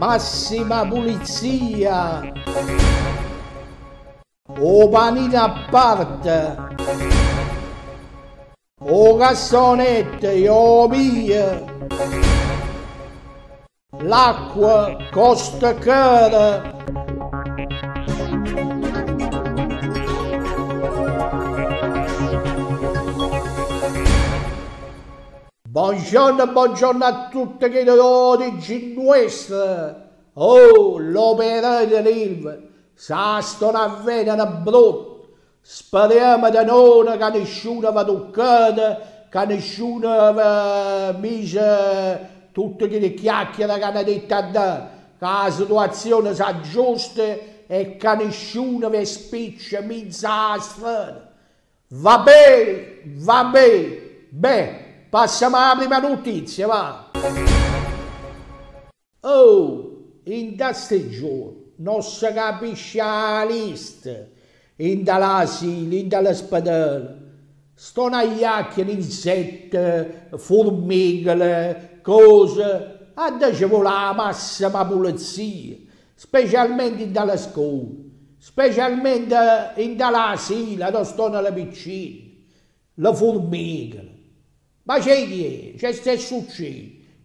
massima pulizia, o panino a parte, o cassonette, o via, l'acqua costa cara. Buongiorno a tutti che di nostra. Oh, l'operaio dell'Ilva, sa sto a venere brutto. Speriamo di non che nessuno va toccato, che nessuno va mise tutte le chiacchiere che hanno detto a te, che la situazione si aggiusta e che nessuno vi spiccia mezza la strada. Va bene, beh. Passiamo alla prima notizia, va! Oh, in da stagione non si capisce la lista, in dall'asilo, in dall'ospedale. Stanno a chiacchiere insetti, formigole, cose. Adesso vuole la massima pulizia, specialmente in dalla scuola, specialmente in dall'asilo, dove stanno le piccine, le formigole. Ma c'è successo?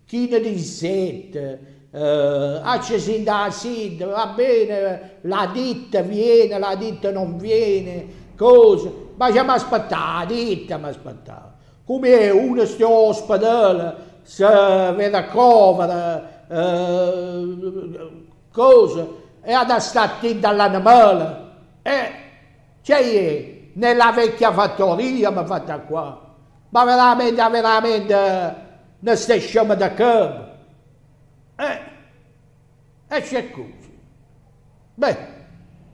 Chi ne dissette? C'è da sede, va bene, la ditta viene, la ditta non viene, cosa? Ma ci mi aspettava, la ditta mi aspettava. Come uno sta all'ospedale, si vede covera, cosa? E adesso sta attento all'animale. C'è nella vecchia fattoria mi fatta qua. Ma veramente, non stai scemo da capo. E c'è così. Beh,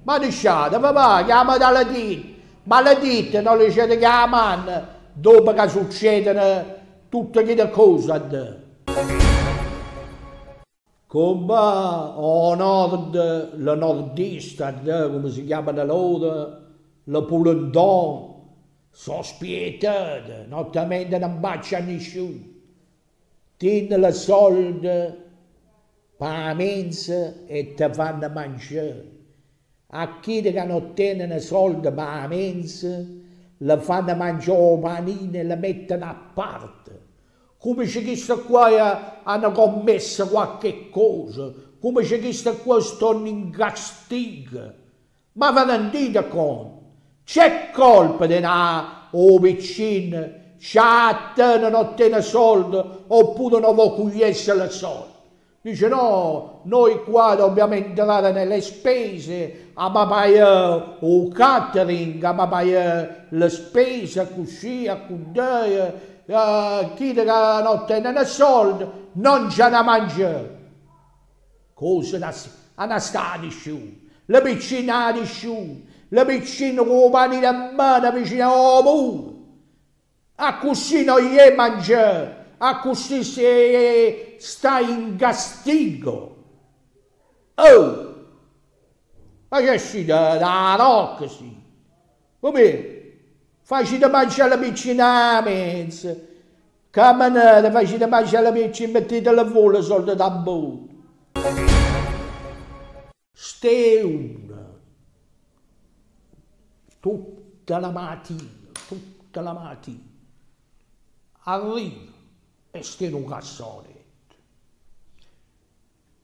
ma lasciate, papà, chiama dalla ditta. Ma le ditte non le siete chiamando dopo che succedono tutte queste cose a te. Come a nord, la nordista, come si chiamano loro, la Pulendon, sono spietate, nottamente non bacia a nessuno. Tieni le soldi per la mensa e ti fanno mangiare. A chi che non tengono soldi per la mensa, le fanno mangiare o panini e le mettono a parte. Come se questi qua hanno commesso qualche cosa, come se questi qua stanno in castigo. Ma vi rendete conto? C'è colpa di o vicino, c'è non tiene soldi, oppure non vuole cogliere le soldi. Dice no, noi qua dobbiamo entrare nelle spese, a pagare il catering, a pagare le spese, così, a cudere, chi che non tiene soldi non ce ne mangia. Cosa non sta di più, le piccine di più. Le piccine con i panini in mano vicino al muro. A così non gli è mangiare, a così sta in castigo. Oh! Ma che si da rocca, sì. Come? Facite mangiare la piccina a mezzo. Camminate, facite mangiare la piccina, mettete le vole soldi da botto. Ste una. Tutta la mattina, arriva e sta in un cassonetto.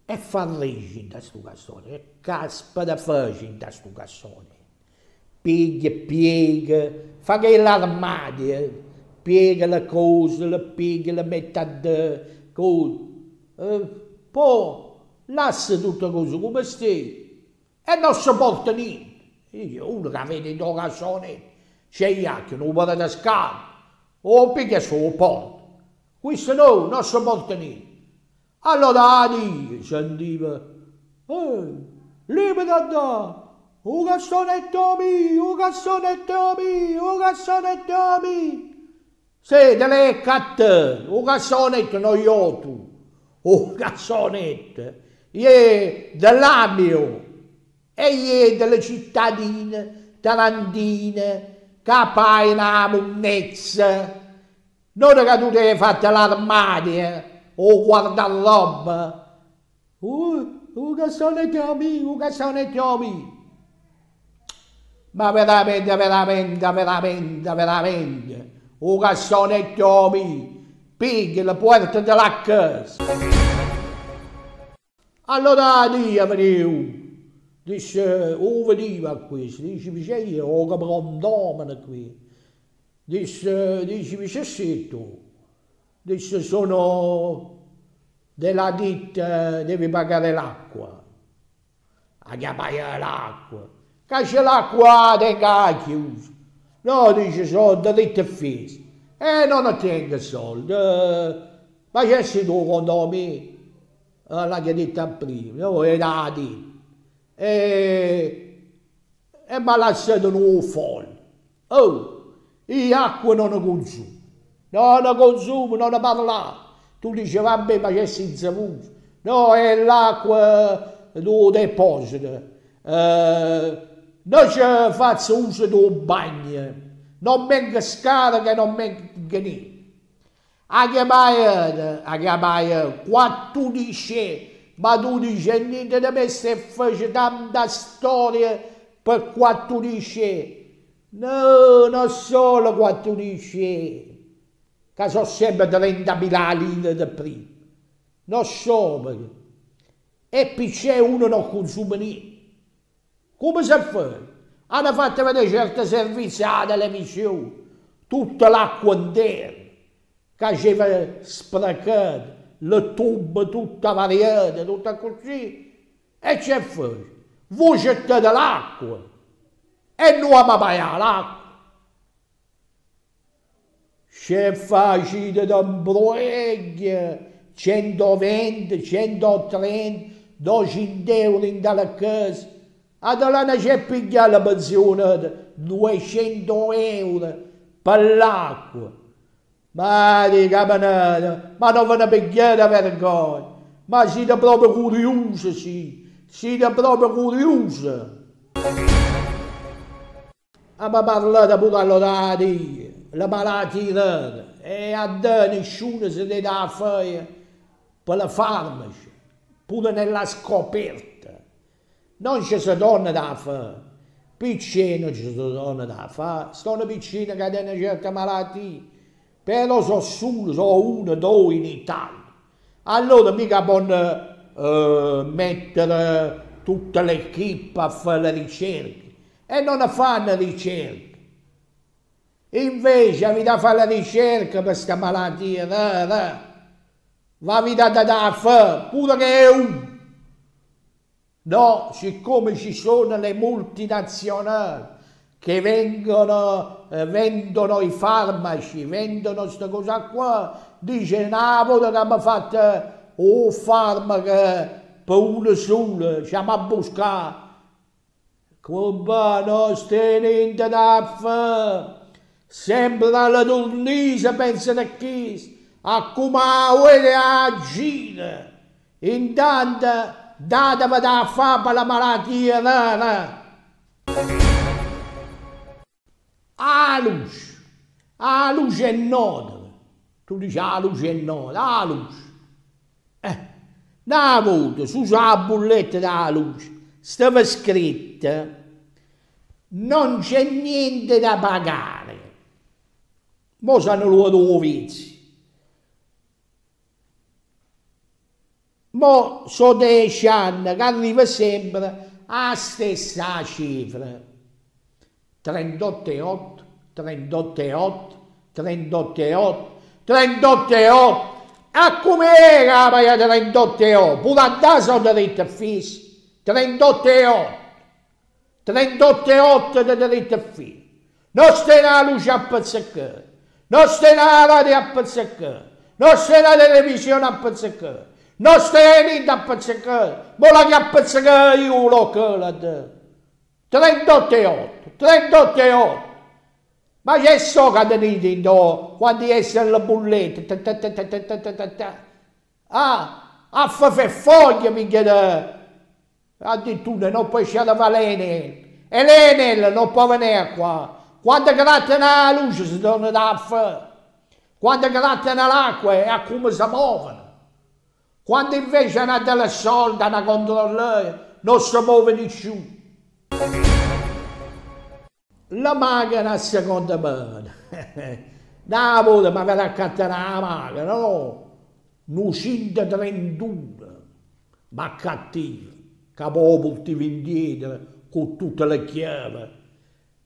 E fa regi in questo cassonetto, e caspa da fece in questo cassonetto. Piega, fa che l'armadio, piega le cose, le piega, le mette a cose. Poi lascia tutto così come sta e non si porta niente. Uno che vede in un cassonetto, c'è gli occhi, non vuole da scala, o picchia sulla porta. Questo no, non si porta niente. Allora a dire, sentiva, libera da, un cassonetto mio, un cassonetto mio, un cassonetto mio. Siete le catte, un cassonetto non io tu, un cassonetto, è dell'ambio. E delle cittadine tarantine che poi una monnezza. Non che tu ti hai fatto l'armadio o guardaroba. Che sono amico, che sono amico. Ma veramente, veramente, veramente, veramente, un cassonetto mio, piglia la porta della casa. Allora Dio veniva, dice, veniva questo, dice, io ho capito un domino qui. Dice, chi sei tu? Dice, sono della ditta, devi pagare l'acqua. A chiamare l'acqua. Che c'è l'acqua, tenga chiuso. No, dice, sono dritto e feso. Non tengo soldi. Ma c'è sei tu con me? L'ha detto prima, no, è da dire. E mi ha lasciato un foglio. Oh, l'acqua non ne consumo, non ne parla. Tu dici, vabbè, ma c'è senza voce. No, è l'acqua do deposito. Non ci faccio uso del bagno. Non vengo scarica, non vengo niente. A chiamare 14, ma tu dici niente di me se fece tanta storia per 14. No, non solo 14, che sono sempre 30.000 lire di prima. Non solo. E poi c'è uno non consuma niente. Come si fa? Hanno fatto vedere certi servizi alla televisione, tutta l'acqua intera, che aveva sprecato, le tube tutta variate, tutta così. E c'è fatto? Voi gettate l'acqua e non abbiamo pagato l'acqua. C'è facile da imbroglio, 120, 130, 200 euro in dalla casa. Allora c'è pigliare la pensione 200 euro per l'acqua. Ma dica, ma non ve ne pigliate vergogna. Ma siete proprio curiosi, sì. Siete proprio curiosi. Ma parlate pure allora di la malattia. E a te nessuno si deve fare per la farmaci, pure nella scoperta. Non ci si torna da fare, piccino ci si torna da fare, sono piccini che hanno certe malattie, però sono solo, sono uno, due in Italia. Allora mica possono mettere tutta l'equipe a fare le ricerche, e non fanno ricerche. Invece avete a fare la ricerca per questa malattia, va vita da fare, pure che è uno. No, siccome ci sono le multinazionali che vendono i farmaci, vendono queste cose qua, dice una volta che abbiamo fatto un farmaco per uno solo, ci siamo a buscare. Come non stai niente da fare, sempre alla tornisa pensano a chi, a come agire. Intanto datevi da fare per la malattia, la luce è nota. Tu dici la luce è nota, la luce. Una volta, sulla bolletta della luce, stava scritto, non c'è niente da pagare. Mo sanno loro vizi. Mo sono 10 anni che arriva sempre alla stessa cifra. 38,8, 38,8, 38,8, 38,8. E come era la 38,8? Pure a te sono diritti fissi. 38,8. 38,8 di diritti fissi. Non stai la luce a pezzeccare. Non stai la radio a pezzeccare. Non stai la televisione a pezzeccare. Non stai niente a pezzeccare, ma la che a pezzeccare io l'ho che 38,8, 38,8. Ma c'è so che tenete quando essere le bollette, a fare foglie, minchia, addirittura non puoi scegliere fare l'Enel, e l'Enel non può venire qua. Quando grattano la luce si torna da fare, quando grattano l'acqua è a come si muovono. Quando invece hanno delle soldi, hanno controllare, non si muove nessuno. La macchina a seconda mano. Da volta mi aveva accattare la macchina, no? Un 131, ma cattivo, che poi portivo indietro con tutte le chiavi.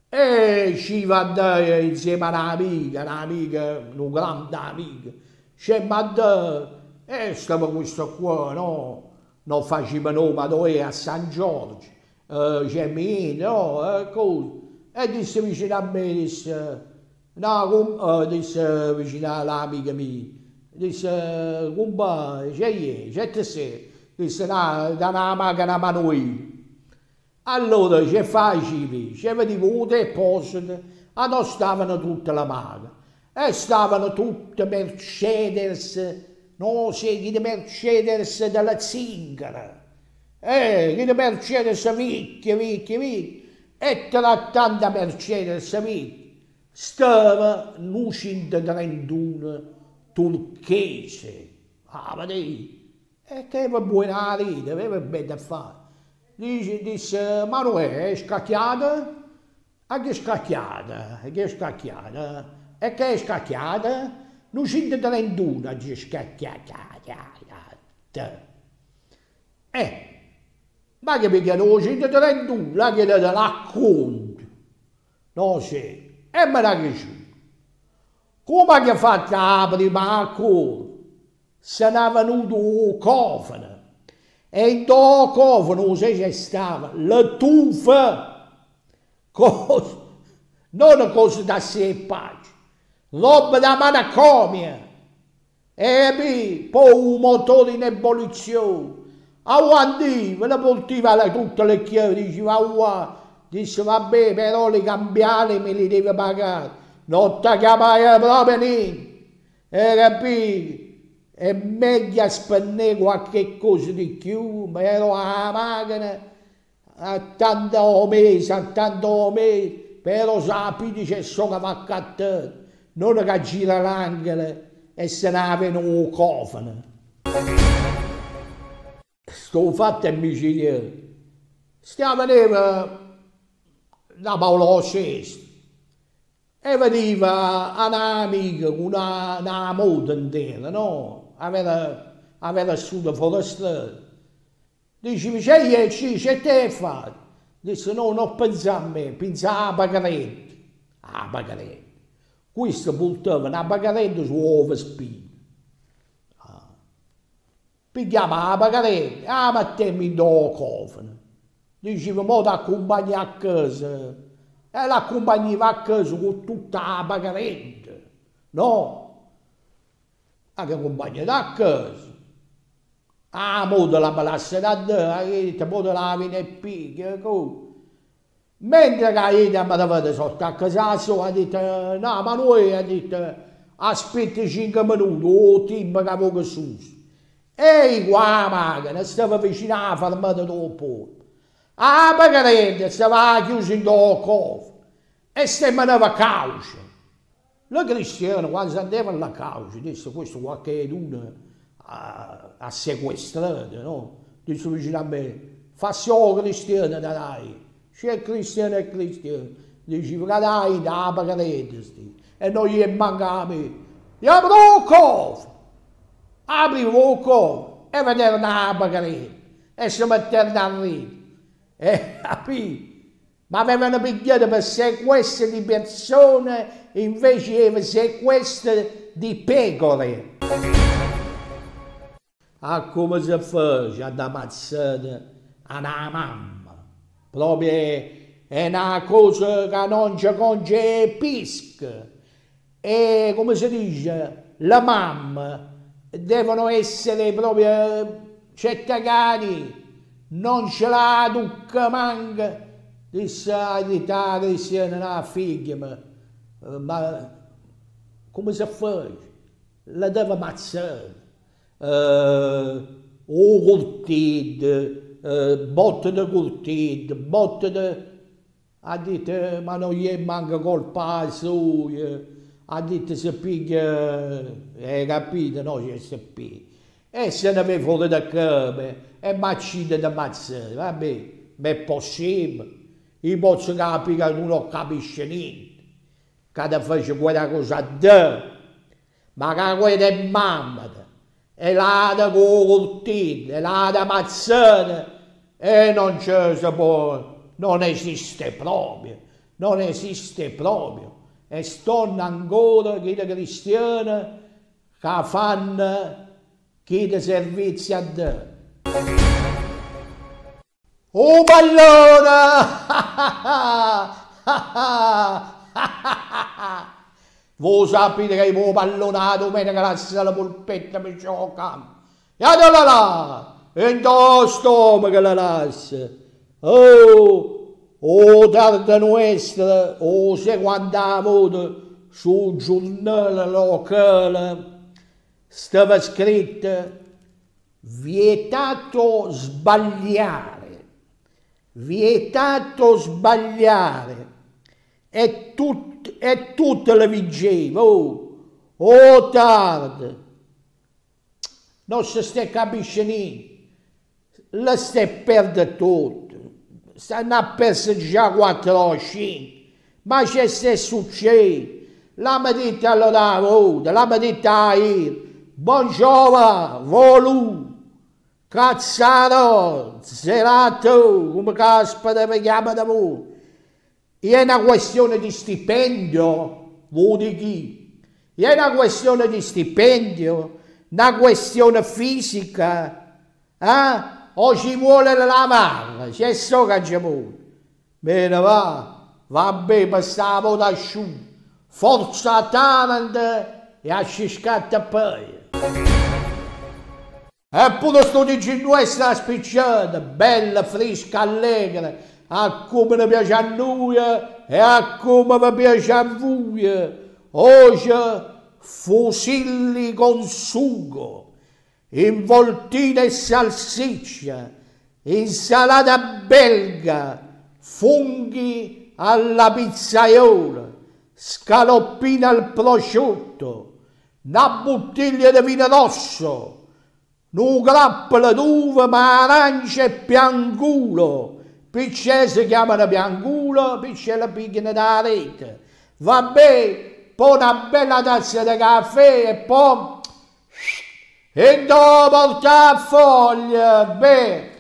E ci va a dare insieme a un'amica, una grande amica. C'è ma da e stava questo qua, no? Non faceva nome dove a San Giorgio, c'è mia, no? Così. E disse vicino a me, disse, no, disse vicino all'amica mia, disse, compagno, c'è te sei? Disse, no, da una macchina manuale. Allora c'è facile, c'è veniva un deposito, e non stavano tutte le macchine, e stavano tutte Mercedes, no, sì, di Mercedes della Zingara, di Mercedes vecchie, e tra tanta Mercedes vecchie, stava un 131 turchese, vedi, e che aveva buona vita, aveva bene da fare. Disse, Manuel, è scacchiata? E che è scacchiata? E che è scacchiata? E che è scacchiata? Non 131 è scacchiata. Ma che perché non 131, la che da racconto. No, sì, e me l'ha piaciuto. Come ha fatto la prima racconto? Se n'è venuto un cofano. E in do cofano c'è stava la tufa, non cose da sé e pace, roba da manicomia, e poi un motore in ebollizione, avantiva, la portiva tutte le chiavi, diceva, disse vabbè però le cambiali me li deve pagare, non ti chiamai proprio niente, e capì? È meglio spendere qualche cosa di più, però la macchina a tanto mese, però sapete c'è solo che va cattata, non che gira l'angolo e se ne aveva un cofano. Sto fatto è micidiale. Stiamo a vedere da Paolo VI. E veniva un'amica con una moto intera, no? Aveva studio forestale. Dice, c'è te fare? Disse, no, non pensa a me, pensa a pagaretta. A pagaretta. Questo portava una pagaretta su uova spine. Pigliava la pagaretta, mettiamo in do cofano. Diceva, mo ti accompagni a casa. E l'accompagnava a casa con tutta la pagaretta. No? A che accompagna da casa. Ah, mo te la palassa da te, mo te la viene e picchia, mentre che io mi davate sotto a casa sua, ha detto, no, ma noi, ha detto, aspetta 5 minuti, o tempo che avevo su. E qua la macchina stava vicino alla fermata dopo. Ah, pagaretta stava chiusa in do cofano e stemmanava causa. La cristiana, quando si andava alla causa, disse questo qualcuno ha sequestrato, no? Disse vicino a me, fa solo cristiana da dai, c'è cristiano e cristiano. Diceva, dai, da pagaretta, e non gli manca a me. Gli apro il cofano, aprivo il cofano e vedevo una pagaretta e si mettevano a ridere. Capì? Ma avevano pigliato per sequestro di persone, invece aveva sequestro di pecore. Ah, come si face ad ammazzare a una mamma? Proprio è una cosa che non ci concepisco. E come si dice, la mamma devono essere proprio certe cani. Non ce l'ha ducca manca, disse la cristiana, la figlia, ma come si fa? La deve ammazzare. O cortile, botte di cortile, botte di... Ha detto, ma non gli manca colpa sua, ha detto si piglia, hai capito? No, c'è si piglia. E se ne va fuori da come, e m'accide da mazzare, vabbè, ma è possibile. I posso capire che tu non capisci niente, che ti fece quella cosa a te, ma che quella è mamma, e là da cortina, e là da mazzare, e non ci si può, non esiste proprio, non esiste proprio. E stanno ancora chi cristiani che fanno chi servizi a te. Oh pallone! Voi sapete che il pallone la domenica lascia la polpetta per giocare. E allora là! E in tuo stomaco la lascia. Oh, tarda nostra, oh, se quando avuto sul giornale locale stava scritto vietato sbagliare. Vietato sbagliare, e tutto le vinceva, oh tardi, non si sta capisce niente, le sta perdere tutto, stanno a perso già 4 o 5, ma c'è se succede, la medita allora avuta, la medita ieri, buongiorno, volu, cazzaro, zerato, come caspita mi chiama da voi. È una questione di stipendio, vuol dire chi? È una questione di stipendio, una questione fisica, o ci vuole la lavare, c'è so che ci vuole. Bene vabbè, per sta volta asciutta, forza Taranto e a scatta poi. Eppure sto dicendo questa spicciata, bella, fresca, allegra, a come ne piace a noi e a come vi piace a voi. Oggi fusilli con sugo, involtine e salsiccia, insalata belga, funghi alla pizzaiola, scaloppine al prosciutto, una bottiglia di vino rosso, un grappolo d'uva, ma arancia e piangulo. Perché si chiamano piangulo? Perché la picchiano da rete. Vabbè, poi una bella tazza di caffè e poi... E dopo portare a foglia. Beh,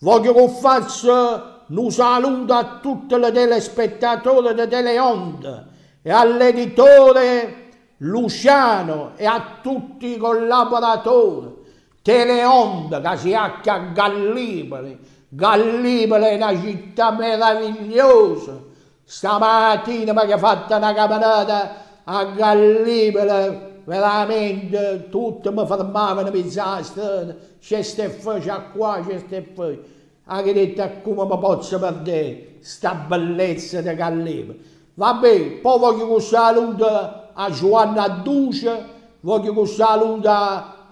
voglio che faccia un saluto a tutti i telespettatori di Teleonde e all'editore Luciano e a tutti i collaboratori. Teleonde che si acchia a Gallipoli. Gallipoli è una città meravigliosa. Stamattina mi ha fatto una camminata a Gallipoli, veramente tutti mi fermavano per la strada. C'è ste faccia qua, c'è ste faccia. Anche detto come mi posso perdere sta bellezza di Gallipoli. Vabbè, poi voglio un saluto a Giovanna Duce, voglio un saluto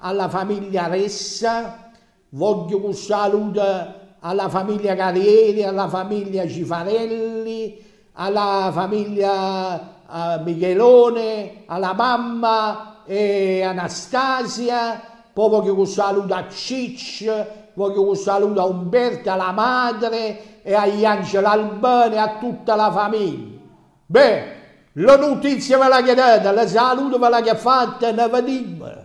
alla famiglia Ressa, voglio un saluto alla famiglia Carrieri, alla famiglia Cifarelli, alla famiglia Michelone, alla mamma e Anastasia, poi voglio un saluto a Ciccio, voglio un saluto a Umberto, alla madre e agli Angelo Albani e a tutta la famiglia. Beh, la notizia ve la chiedete, la saluto ve la che fatta, ne vediamo.